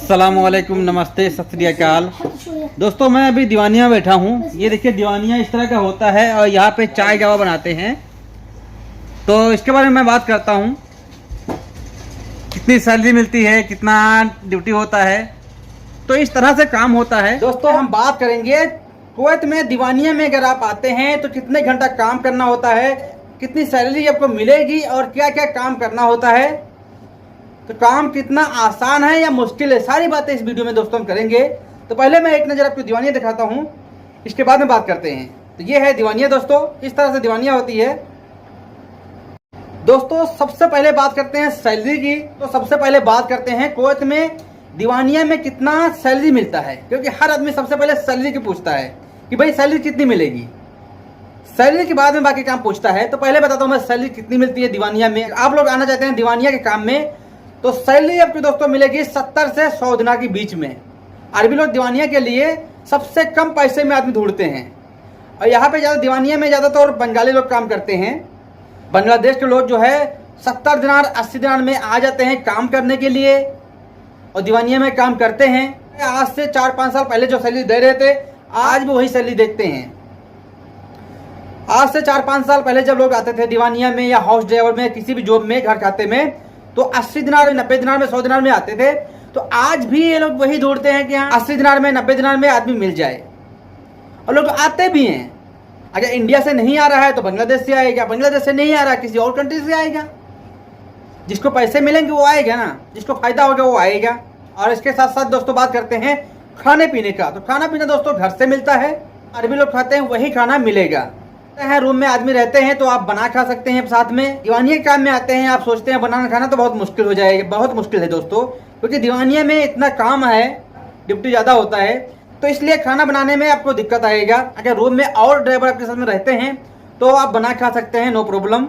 अस्सलामुअलैकुम, नमस्ते, सत श्री अकाल। दोस्तों मैं अभी दीवानिया बैठा हूँ। ये देखिए दीवानिया इस तरह का होता है और यहाँ पे चाय गावा बनाते हैं। तो इसके बारे में मैं बात करता हूँ, कितनी सैलरी मिलती है, कितना ड्यूटी होता है। तो इस तरह से काम होता है। दोस्तों हम बात करेंगे कुवैत में दीवानिया में अगर आप आते हैं तो कितने घंटा काम करना होता है, कितनी सैलरी आपको मिलेगी और क्या क्या काम करना होता है, तो काम कितना आसान है या मुश्किल है, सारी बातें इस वीडियो में दोस्तों हम करेंगे। तो पहले मैं एक नज़र आपको दीवानिया दिखाता हूँ, इसके बाद में बात करते हैं। तो ये है दीवानिया दोस्तों, इस तरह से दीवानिया होती है। दोस्तों सबसे पहले बात करते हैं सैलरी की। तो सबसे पहले बात करते हैं कुवैत में दीवानिया में कितना सैलरी मिलता है, क्योंकि हर आदमी सबसे पहले सैलरी की पूछता है कि भाई सैलरी कितनी मिलेगी। सैलरी के बाद में बाकी काम पूछता है। तो पहले बताता हूँ मैं सैलरी कितनी मिलती है दीवानिया में। आप लोग आना चाहते हैं दीवानिया के काम में तो सैलरी आपको दोस्तों मिलेगी 70 से 100 दिनार के बीच में। अरबी लोग दीवानिया के लिए सबसे कम पैसे में आदमी ढूंढते हैं और यहाँ पे ज़्यादा दीवानिया में ज़्यादातर बंगाली लोग काम करते हैं। बांग्लादेश के लोग जो है 70 दिनार 80 दिनार में आ जाते हैं काम करने के लिए और दीवानिया में काम करते हैं। आज से 4-5 साल पहले जो सैलरी दे रहे थे आज भी वही सैलरी देखते हैं। आज से 4-5 साल पहले जब लोग आते थे दीवानिया में या हाउस ड्राइवर में, किसी भी जॉब में, घर खाते में, तो 80 दिनार 90 दिनार में 100 दिनार में आते थे। तो आज भी ये लोग वही ढूंढते हैं कि हाँ 80 दिनार में 90 दिनार में आदमी मिल जाए। और लोग आते भी हैं। अगर इंडिया से नहीं आ रहा है तो बांग्लादेश से आएगा, बांग्लादेश से नहीं आ रहा किसी और कंट्री से आएगा। जिसको पैसे मिलेंगे वो आएगा ना, जिसको फायदा होगा वो आएगा। और इसके साथ साथ दोस्तों बात करते हैं खाने पीने का। तो खाना पीना दोस्तों घर से मिलता है, अरबी लोग खाते हैं वही खाना मिलेगा। रूम में आदमी रहते हैं तो आप बना खा सकते हैं साथ में। दीवानिया के काम में आते हैं, आप सोचते हैं बनाना खाना तो बहुत मुश्किल हो जाएगा, बहुत मुश्किल है दोस्तों, क्योंकि दीवानिया में इतना काम है, ड्यूटी ज़्यादा होता है, तो इसलिए खाना बनाने में आपको दिक्कत आएगा। अगर रूम में और ड्राइवर आपके साथ में रहते हैं तो आप बना खा सकते हैं, नो प्रॉब्लम।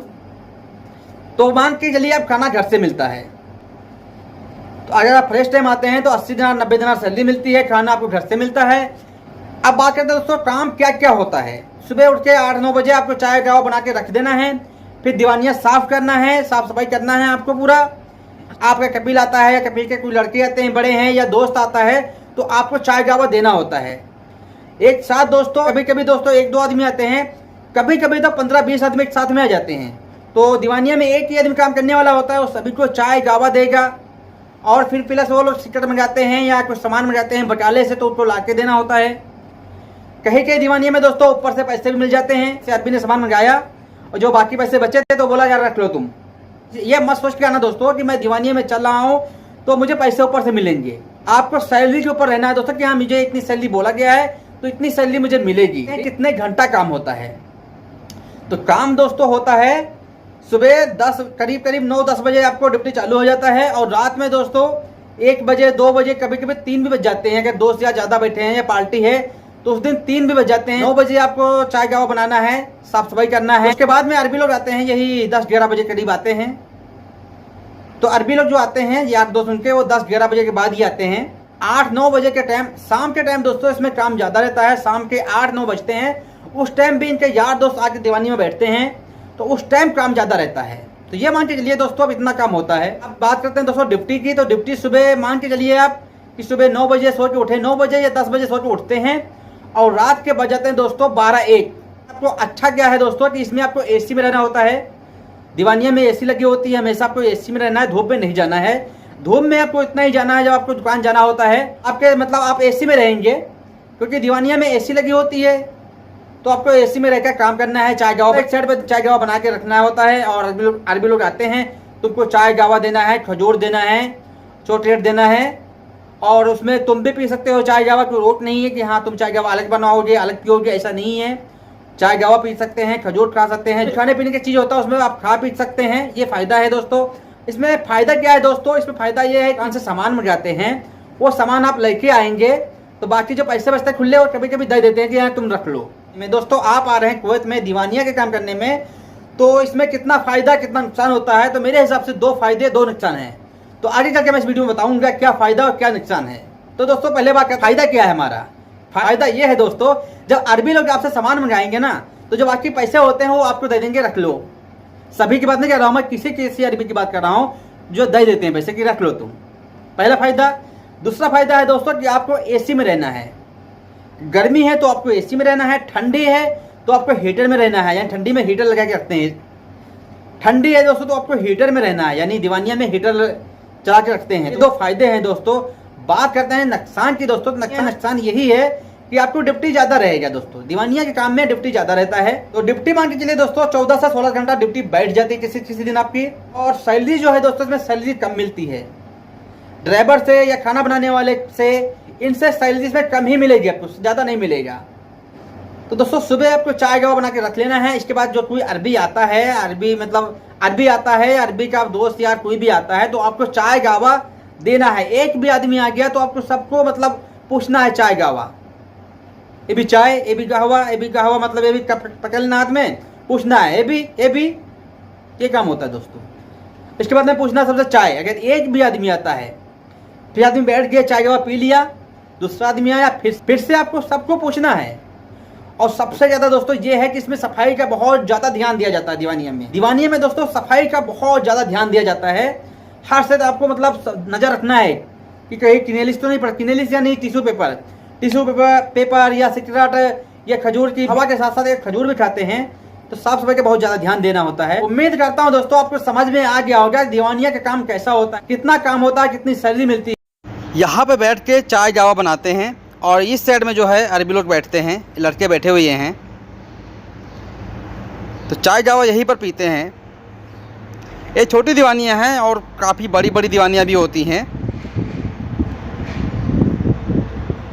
तो मान के चलिए आप खाना घर से मिलता है। तो अगर आप फ्रेश टाइम आते हैं तो 80 दिनार 90 दिनार सैलरी मिलती है, खाना आपको घर से मिलता है। अब बात करते हैं दोस्तों काम क्या क्या होता है। सुबह उठ के 8-9 बजे आपको चाय गावा बना के रख देना है, फिर दीवानिया साफ करना है, साफ सफाई करना है आपको पूरा। आपका कपिल आता है या कपिल के कोई लड़के आते हैं बड़े हैं या दोस्त आता है तो आपको चाय गावा देना होता है एक साथ दोस्तों। कभी कभी दोस्तों 1-2 आदमी आते हैं, कभी कभी तो 15-20 आदमी एक साथ में आ जाते हैं। तो दीवानिया में एक ही आदमी काम करने वाला होता है, वो सभी को चाय गावा देगा। और फिर प्लस वो लोग सिगरेट मंगाते हैं या कुछ सामान मंगाते हैं बटाले से तो उसको ला के देना होता है। कहीं कहीं दीवानिया में दोस्तों ऊपर से पैसे भी मिल जाते हैं। से आदमी ने सामान मंगाया और जो बाकी पैसे बचे थे तो बोला यार रख लो तुम। ये मत सोच के आना दोस्तों कि मैं दीवानिया में चल रहा हूँ तो मुझे पैसे ऊपर से मिलेंगे। आपको सैलरी के ऊपर रहना है दोस्तों कि हाँ मुझे इतनी सैलरी बोला गया है तो इतनी सैलरी मुझे मिलेगी। कितने घंटा काम होता है, तो काम दोस्तों होता है सुबह 10 करीब 9-10 बजे आपको ड्यूटी चालू हो जाता है और रात में दोस्तों 1 बजे 2 बजे कभी कभी 3 भी बज जाते हैं। अगर दोस्त या ज़्यादा बैठे हैं या पार्टी है तो उस दिन 3 भी बज जाते हैं। 9 बजे आपको चाय गावा बनाना है, साफ सफाई करना है। उसके बाद में अरबी लोग आते हैं, यही 10-11 बजे करीब आते हैं। तो अरबी लोग जो आते हैं यार दोस्त उनके वो 10-11 बजे के बाद ही आते हैं। 8-9 बजे के टाइम, शाम के टाइम दोस्तों इसमें काम ज़्यादा रहता है। शाम के 8-9 बजते हैं, उस टाइम भी इनके यार दोस्त आके दीवानी में बैठते हैं तो उस टाइम काम ज़्यादा रहता है। तो ये मान के चलिए दोस्तों अब इतना काम होता है। अब बात करते हैं दोस्तों ड्यूटी की। तो ड्यूटी सुबह मान के चलिए आप कि सुबह 9 बजे सो के उठे, 9 बजे या 10 बजे सो के उठते हैं और रात के बज जाते हैं दोस्तों 12-1। आपको अच्छा क्या है दोस्तों कि इसमें आपको एसी में रहना होता है। दीवानिया में एसी लगी होती है, हमेशा आपको एसी में रहना है, धूप में नहीं जाना है। धूप में आपको इतना ही जाना है जब आपको दुकान जाना होता है, आपके मतलब आप एसी में रहेंगे, क्योंकि दीवानिया में एसी लगी होती है तो आपको एसी में रहकर काम करना है। चाय गावा एक साइड पर चाय गावा बना के रखना होता है और अरबी लोग आते हैं तो उनको चाय गावा देना है, खजूर देना है, चॉकलेट देना है। और उसमें तुम भी पी सकते हो चाय गावा, कोई रोक नहीं है कि हाँ तुम चाय गावा अलग बनाओगे अलग पियोगे, ऐसा नहीं है। चाय गावा पी सकते हैं, खजूर खा सकते हैं, खाने पीने की चीज़ होता है उसमें आप खा पी सकते हैं। ये फ़ायदा है दोस्तों। इसमें फ़ायदा क्या है दोस्तों, इसमें फ़ायदा ये है कौन से सामान मंगाते हैं वो सामान आप लेके आएंगे तो बाकी जो पैसे बचते हैं खुले और कभी कभी दे देते हैं कि हाँ तुम रख लो। मैं दोस्तों आप आ रहे हैं कुवैत में दीवानिया के काम करने में, तो इसमें कितना फ़ायदा कितना नुकसान होता है। तो मेरे हिसाब से 2 फायदे 2 नुकसान हैं। तो आगे चल के मैं इस वीडियो में बताऊंगा क्या फ़ायदा और क्या नुकसान है। तो दोस्तों पहले बात फ़ायदा क्या है हमारा। फ़ायदा ये है दोस्तों, जब अरबी लोग आपसे सामान मंगाएंगे ना तो जो बाकी पैसे होते हैं वो आपको दे देंगे, रख लो। सभी की बात नहीं कर रहा हूँ मैं, किसी अरबी की बात कर रहा हूँ जो दे देते हैं पैसे की रख लो तुम। पहला फायदा। दूसरा फायदा है दोस्तों कि आपको एसी में रहना है। गर्मी है तो आपको एसी में रहना है, ठंडी है तो आपको हीटर में रहना है, यानी ठंडी में हीटर लगा के रखते हैं। ठंडी है दोस्तों तो आपको हीटर में रहना है, यानी दीवानिया में हीटर चला के रखते हैं। 2 फायदे हैं दोस्तों। बात करते हैं नुकसान की दोस्तों। नुकसान यही है कि आपको ड्यूटी ज्यादा रहेगा दोस्तों। दीवानिया के काम में ड्यूटी ज्यादा रहता है, तो ड्यूटी मान के चलिए दोस्तों 14 से 16 घंटा ड्यूटी बैठ जाती है किसी दिन आपकी। और सैलरी जो है दोस्तों इसमें सैलरी कम मिलती है। ड्राइवर से या खाना बनाने वाले से, इनसे सैलरी में कम ही मिलेगी, आपको ज्यादा नहीं मिलेगा। तो दोस्तों सुबह आपको चाय गावा बना के रख लेना है। इसके बाद जो कोई अरबी आता है, अरबी आता है, अरबी का दोस्त यार कोई भी आता है, तो आपको चाय गावा देना है। एक भी आदमी आ गया तो आपको सबको मतलब पूछना है चाय गावा, ये भी चाय, ये भी कहवा मतलब ये भी पकड़ना हाथ में, पूछना है ये भी ये काम होता है दोस्तों। इसके बाद में पूछना सबसे चाय। अगर एक भी आदमी आता है, फिर आदमी बैठ गया चाय गावा पी लिया, दूसरा आदमी आया, फिर से आपको सबको पूछना है। और सबसे ज्यादा दोस्तों ये है कि इसमें सफाई का बहुत ज्यादा ध्यान दिया जाता है। दीवानिया में दोस्तों सफाई का बहुत ज्यादा ध्यान दिया जाता है। हर से आपको मतलब नजर रखना है कि कहीं किनेलिस तो नहीं पड़ा, किनेलिस या नहीं टिश्यू पेपर या सिगरेट या खजूर की हवा के साथ साथ एक खजूर भी खाते हैं, तो साफ सफाई का बहुत ज्यादा ध्यान देना होता है। उम्मीद करता हूं दोस्तों आपको समझ में आ गया होगा दीवानिया का काम कैसा होता है, कितना काम होता है, कितनी सैलरी मिलती है। यहाँ पे बैठ के चाय गावा बनाते हैं और इस साइड में जो है अरबी लोग बैठते हैं, लड़के बैठे हुए हैं, तो चाय गावा यहीं पर पीते हैं। ये छोटी दीवानियाँ हैं और काफ़ी बड़ी बड़ी दीवानियाँ भी होती हैं।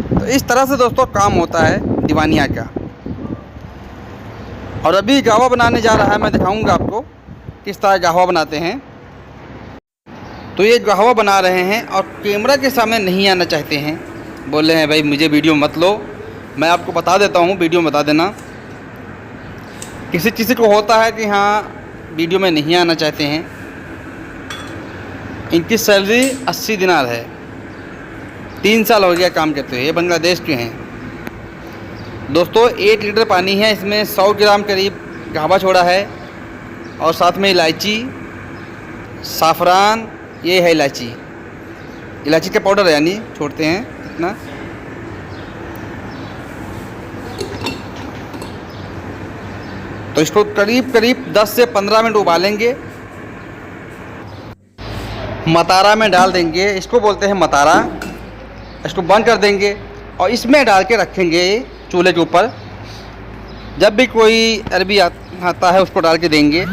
तो इस तरह से दोस्तों काम होता है दीवानिया का। और अभी गावा बनाने जा रहा है, मैं दिखाऊंगा आपको किस तरह गावा बनाते हैं। तो ये गावा बना रहे हैं और कैमरा के सामने नहीं आना चाहते हैं, बोल रहे हैं भाई मुझे वीडियो मत लो, मैं आपको बता देता हूँ, वीडियो में बता देना। किसी को होता है कि हाँ वीडियो में नहीं आना चाहते हैं। इनकी सैलरी 80 दिनार है, 3 साल हो गया काम करते हुए। ये बांग्लादेश के हैं दोस्तों। 1 लीटर पानी है, इसमें 100 ग्राम करीब गावा छोड़ा है और साथ में इलायची, साफ़रान, ये है इलायची का पाउडर है, यानी छोड़ते हैं इतना। तो इसको करीब 10 से 15 मिनट उबालेंगे, मतारा में डाल देंगे, इसको बोलते हैं मतारा। इसको बंद कर देंगे और इसमें डाल के रखेंगे चूल्हे के ऊपर। जब भी कोई अरबी आता है उसको डाल के देंगे।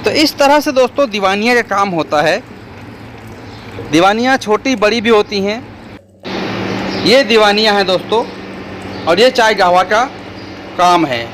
तो इस तरह से दोस्तों दीवानिया का काम होता है। दीवानियाँ छोटी बड़ी भी होती हैं। ये दीवानियाँ हैं दोस्तों और ये चाय गावा का काम है।